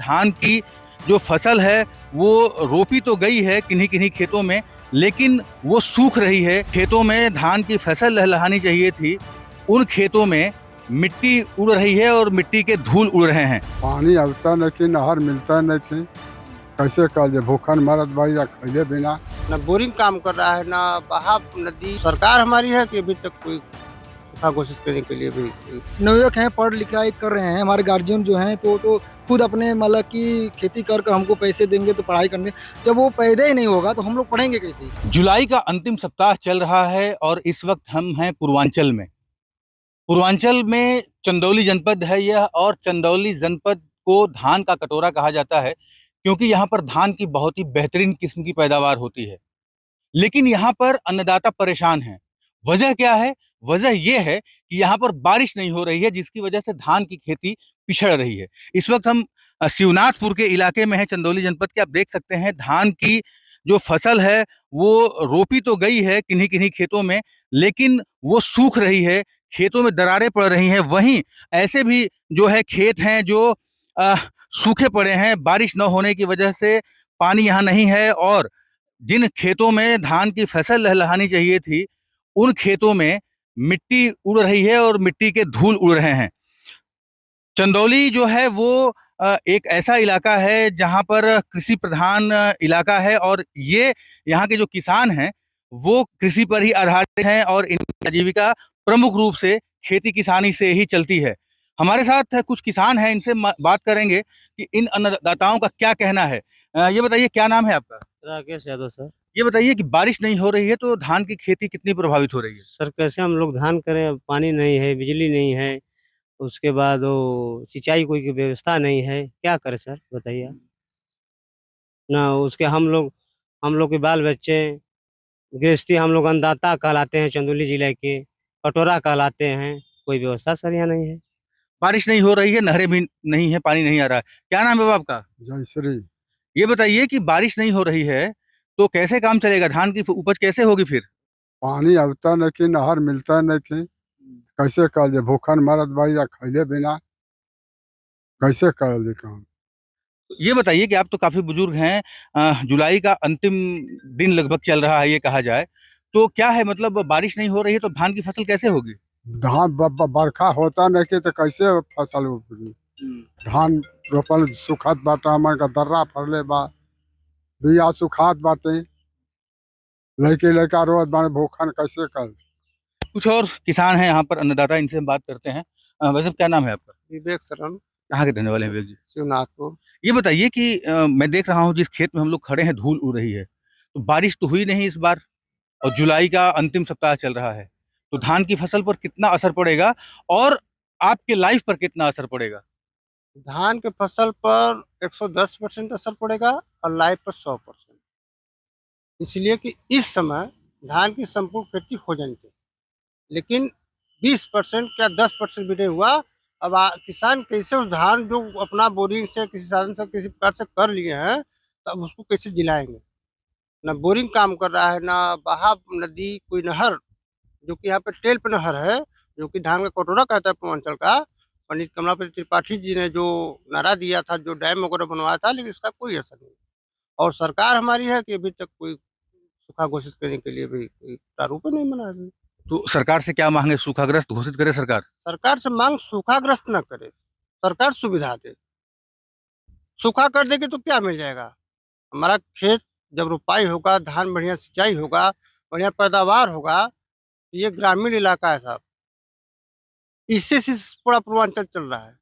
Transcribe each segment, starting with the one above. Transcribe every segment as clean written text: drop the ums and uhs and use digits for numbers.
धान की जो फसल है वो रोपी तो गई है किन्हीं किन्हीं खेतों में, लेकिन वो सूख रही है। खेतों में धान की फसल लहलहानी चाहिए थी, उन खेतों में मिट्टी उड़ रही है और मिट्टी के धूल उड़ रहे हैं। पानी आवता नहीं, नहर मिलता नहीं, कैसे कर भूखन मरत बाड़ी या खैले बिना। न बोरिंग काम कर रहा है, ना बहाव नदी। सरकार हमारी है कि अभी तक कोई सूखा घोषित करने के लिए भी नवयुवक हैं, पढ़ लिखाई कर रहे हैं। हमारे गार्जियन जो हैं तो खुद अपने मतलब की खेती कर कर हमको पैसे देंगे तो पढ़ाई करने, जब वो पैदा ही नहीं होगा तो हम लोग पढ़ेंगे कैसे। जुलाई का अंतिम सप्ताह चल रहा है और इस वक्त हम हैं पूर्वांचल में। पूर्वांचल में चंदौली जनपद है यह, और चंदौली जनपद को धान का कटोरा कहा जाता है क्योंकि यहाँ पर धान की बहुत ही बेहतरीन किस्म की पैदावार होती है। लेकिन यहाँ पर अन्नदाता परेशान हैं। वजह क्या है? वजह यह है कि यहाँ पर बारिश नहीं हो रही है, जिसकी वजह से धान की खेती पिछड़ रही है। इस वक्त हम शिवनाथपुर के इलाके में हैं, चंदौली जनपद के। आप देख सकते हैं धान की जो फसल है वो रोपी तो गई है किन्हीं किन्हीं खेतों में, लेकिन वो सूख रही है, खेतों में दरारें पड़ रही हैं। वहीं ऐसे भी जो है खेत हैं जो सूखे पड़े हैं, बारिश न होने की वजह से पानी यहाँ नहीं है, और जिन खेतों में धान की फसल लहलहानी चाहिए थी, उन खेतों में मिट्टी उड़ रही है और मिट्टी के धूल उड़ रहे हैं। चंदौली जो है वो एक ऐसा इलाका है जहाँ पर कृषि प्रधान इलाका है, और ये यहाँ के जो किसान हैं वो कृषि पर ही आधारित हैं और इनकी आजीविका प्रमुख रूप से खेती किसानी से ही चलती है। हमारे साथ कुछ किसान हैं, इनसे बात करेंगे कि इन अन्नदाताओं का क्या कहना है। ये बताइए, क्या नाम है आपका? राकेश यादव सर। ये बताइए कि बारिश नहीं हो रही है तो धान की खेती कितनी प्रभावित हो रही है? सर कैसे हम लोग धान करें, पानी नहीं है, बिजली नहीं है, उसके बाद वो सिंचाई कोई की व्यवस्था नहीं है, क्या करें सर बताइए आप। ना उसके हम लोग के बाल बच्चे गृहस्थी, हम लोग अन्नदाता कहलाते हैं, चंदौली जिले के कटोरा कहलाते हैं, कोई व्यवस्था सर यहाँ नहीं है। बारिश नहीं हो रही है, नहरें भी नहीं है, पानी नहीं आ रहा है। क्या नाम है बाबा आपका? जयश्री। ये बताइए कि बारिश नहीं हो रही है तो कैसे काम चलेगा, धान की उपज कैसे होगी फिर? पानी आवता नहीं, नहर मिलता नहीं, कैसे कर भूखन मरत बाड़ी या खैले बिना, कैसे कर काम। ये बताइए कि आप तो काफी बुजुर्ग हैं, जुलाई का अंतिम दिन लगभग चल रहा है ये कहा जाए, तो क्या है मतलब बारिश नहीं हो रही है तो धान की फसल कैसे होगी? धान बरखा होता नहीं तो कैसे फसल उपजी। धान रोपल सुखत बाटा, हमारे का दर्रा फरले बा, बिया सुखात बाटे, लड़के लड़का रोज बाने भूखन कैसे कर। कुछ और किसान हैं यहाँ पर अन्नदाता, इनसे हम बात करते हैं। वैसे क्या नाम है आपका? विवेक शरण, कहाँ के रहने वाले हैं विवेक जी? शिवनाथपुर। ये बताइए कि मैं देख रहा हूँ जिस खेत में हम लोग खड़े हैं धूल उड़ रही है, तो बारिश तो हुई नहीं इस बार, और जुलाई का अंतिम सप्ताह चल रहा है, तो धान की फसल पर कितना असर पड़ेगा और आपके लाइफ पर कितना असर पड़ेगा? धान के फसल पर 110% असर पड़ेगा और लाइफ पर 100%। इसलिए कि इस समय धान की संपूर्ण खेती हो जानी थी, लेकिन 20% क्या 10% भी नहीं हुआ। अब किसान कैसे उस धान जो अपना बोरिंग से किसी साधन से किसी प्रकार से कर लिए हैं, तो अब उसको कैसे दिलाएंगे। न बोरिंग काम कर रहा है, ना बहाव नदी कोई नहर, जो कि यहाँ पे टेल पे नहर है, जो कि धान का कटोरा कहता है पूर्वांचल का। पंडित कमलापति त्रिपाठी जी ने जो नारा दिया था, जो डैम वगैरह बनवाया था, लेकिन इसका कोई असर नहीं। और सरकार हमारी है कि अभी तक कोई सूखा घोषित करने के लिए भी कोई प्रारूप ही नहीं बना है अभी। तो सरकार से क्या मांगे, सूखाग्रस्त घोषित करे सरकार? सरकार से मांग सूखाग्रस्त न करे, सरकार सुविधा दे। सूखा कर देगी तो क्या मिल जाएगा। हमारा खेत जब रुपाई होगा, धान बढ़िया सिंचाई होगा, बढ़िया पैदावार होगा, तो ये ग्रामीण इलाका है साहब, इससे पूरा पूर्वांचल चल रहा है।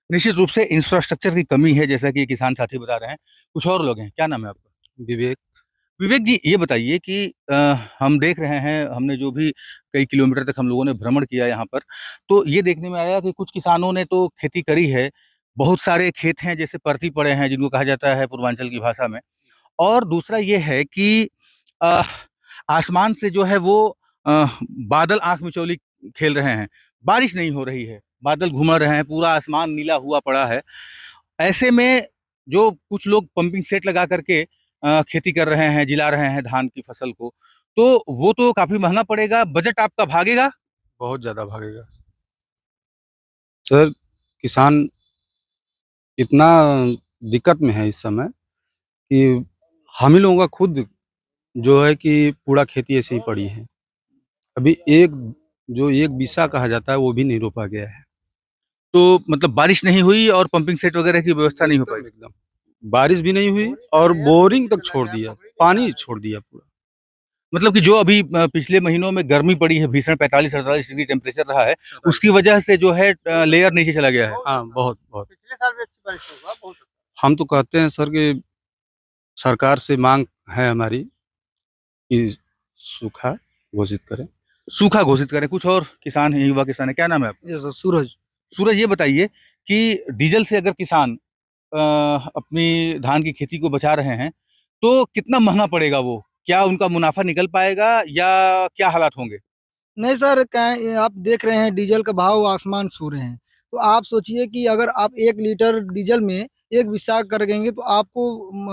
निश्चित रूप से इंफ्रास्ट्रक्चर की कमी है, जैसा कि किसान साथी बता रहे हैं। कुछ और लोग हैं, क्या नाम है आपका? विवेक। विवेक जी, ये बताइए कि हम देख रहे हैं, हमने जो भी कई किलोमीटर तक हम लोगों ने भ्रमण किया यहाँ पर, तो ये देखने में आया कि कुछ किसानों ने तो खेती करी है, बहुत सारे खेत हैं जैसे परती पड़े हैं जिनको कहा जाता है पूर्वांचल की भाषा में। और दूसरा ये है कि अ, आसमान से जो है वो अ, बादल आँख मिचौली खेल रहे हैं, बारिश नहीं हो रही है, बादल घूम रहे हैं, पूरा आसमान नीला हुआ पड़ा है। ऐसे में जो कुछ लोग पंपिंग सेट लगा करके खेती कर रहे हैं, जिला रहे हैं धान की फसल को, तो वो तो काफ़ी महँगा पड़ेगा, बजट आपका भागेगा? बहुत ज़्यादा भागेगा। सर, किसान इतना दिक्कत में है इस समय कि हम ही लोगों का खुद जो है कि पूरा खेती ऐसे ही पड़ी है। अभी एक बीसा कहा जाता है वो भी नहीं रोपा गया है। तो मतलब बारिश नहीं हुई और पंपिंग सेट वगैरह की व्यवस्था नहीं हो पाई। एकदम बारिश भी नहीं हुई और बोरिंग तक छोड़ दिया, पानी छोड़ दिया पूरा। मतलब कि जो अभी पिछले महीनों में गर्मी पड़ी है, भीषण 45-48 डिग्री टेम्परेचर रहा है, उसकी वजह से जो है लेयर नीचे चला गया है। हाँ, बहुत बहुत। पिछले साल भी अच्छी बारिश हुआ बहुत। हम तो कहते हैं सर कि सरकार से मांग है हमारी कि सूखा घोषित करें। सूखा घोषित करें। कुछ और किसान हैं, युवा किसान हैं, क्या नाम है आपका? ये सर सूरज। सूरज, ये बताइए कि डीजल से अगर किसान अपनी धान की खेती को बचा रहे हैं, तो कितना महँगा पड़ेगा वो? क्या उनका मुनाफ़ा निकल पाएगा या क्या हालात होंगे? नहीं सर, क्या ये आप देख रहे हैं डीजल का भाव आसमान छू रहे हैं। तो आप सोचिए कि अगर आप 1 लीटर डीजल में 1 बिसा कर देंगे तो आपको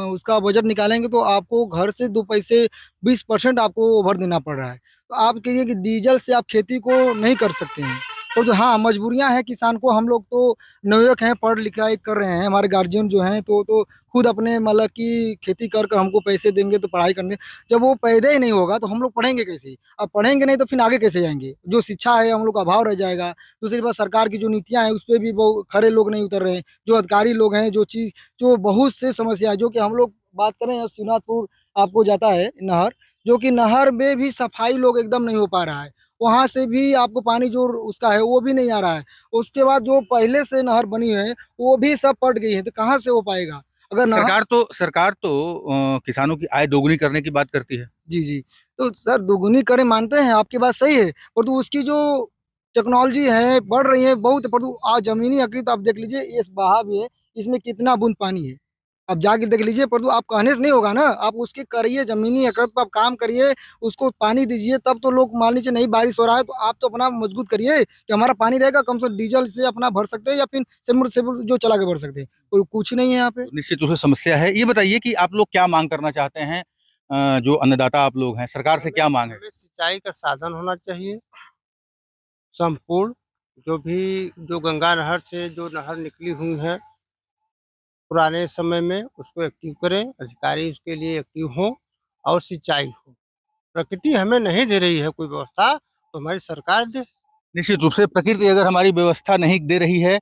उसका बजट निकालेंगे तो आपको घर से 2 पैसे 20% आपको ओवर देना पड़ रहा है। तो आप कहिए कि डीजल से आप खेती को नहीं कर सकते हैं। तो जो हाँ, मजबूरियाँ हैं किसान को, हम लोग तो नवयुवक हैं, पढ़-लिखाई कर रहे हैं, हमारे गार्जियन जो हैं तो खुद अपने मतलब कि खेती कर हमको पैसे देंगे तो पढ़ाई करने, जब वो पैदा ही नहीं होगा तो हम लोग पढ़ेंगे कैसे? अब पढ़ेंगे नहीं तो फिर आगे कैसे जाएँगे? जो शिक्षा है हम लोग का अभाव रह जाएगा। दूसरी बात, सरकार की जो नीतियाँ हैं उस पे भी वो खरे लोग नहीं उतर रहे हैं। जो अधिकारी लोग हैं, जो बहुत से समस्या है, जो कि हम लोग बात करें शिवनाथपुर आपको जाता है नहर, जो कि नहर में भी सफाई लोग एकदम नहीं हो पा रहा है। वहाँ से भी आपको पानी जो उसका है वो भी नहीं आ रहा है। उसके बाद जो पहले से नहर बनी है वो भी सब पट गई है, तो कहाँ से हो पाएगा? अगर नहर सरकार तो किसानों की आय दोगुनी करने की बात करती है। जी, जी। तो सर दोगुनी करें मानते हैं, आपकी बात सही है, परंतु उसकी जो टेक्नोलॉजी है बढ़ रही है बहुत, परंतु ज़मीनी हकीकत आप देख लीजिए, ये बहा भी है, इसमें कितना बूंद पानी है। आप जाके देख लीजिए, परंतु आप कहने से नहीं होगा ना, आप उसकी करिए ज़मीनी हकीकत पे आप काम करिए, उसको पानी दीजिए, तब तो लोग मान लीजिए नहीं बारिश हो रहा है तो आप तो अपना मजबूत करिए कि हमारा पानी रहेगा, कम से कम डीजल से अपना भर सकते हैं या फिर सबमर्सिबल जो चला के भर सकते हैं। और कुछ नहीं है यहाँ पे। तो निश्चित रूप से समस्या है। ये बताइए कि आप लोग क्या माँग करना चाहते हैं? जो अन्नदाता आप लोग हैं, सरकार से क्या माँग है? हमें सिंचाई का साधन होना चाहिए संपूर्ण। जो गंगा नहर से जो नहर निकली हुई है पुराने समय में, उसको एक्टिव करें, अधिकारी उसके लिए एक्टिव हों और सिंचाई हो। प्रकृति हमें नहीं दे रही है कोई व्यवस्था, तो हमारी सरकार दे। निश्चित रूप से प्रकृति अगर हमारी व्यवस्था नहीं दे रही है,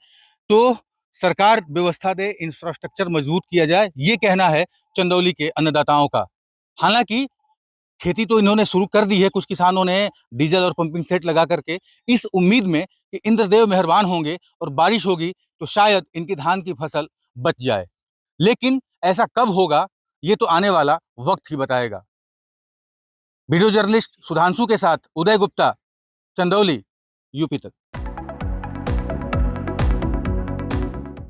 तो सरकार व्यवस्था दे, इंफ्रास्ट्रक्चर मजबूत किया जाए, ये कहना है चंदौली के अन्नदाताओं का। हालाँकि खेती तो इन्होंने शुरू कर दी है, कुछ किसानों ने डीजल और पंपिंग सेट लगा करके, इस उम्मीद में कि इंद्रदेव मेहरबान होंगे और बारिश होगी तो शायद इनकी धान की फसल बच जाए। लेकिन ऐसा कब होगा, ये तो आने वाला वक्त ही बताएगा। वीडियो जर्नलिस्ट सुधांशु के साथ उदय गुप्ता, चंदौली, यूपी तक।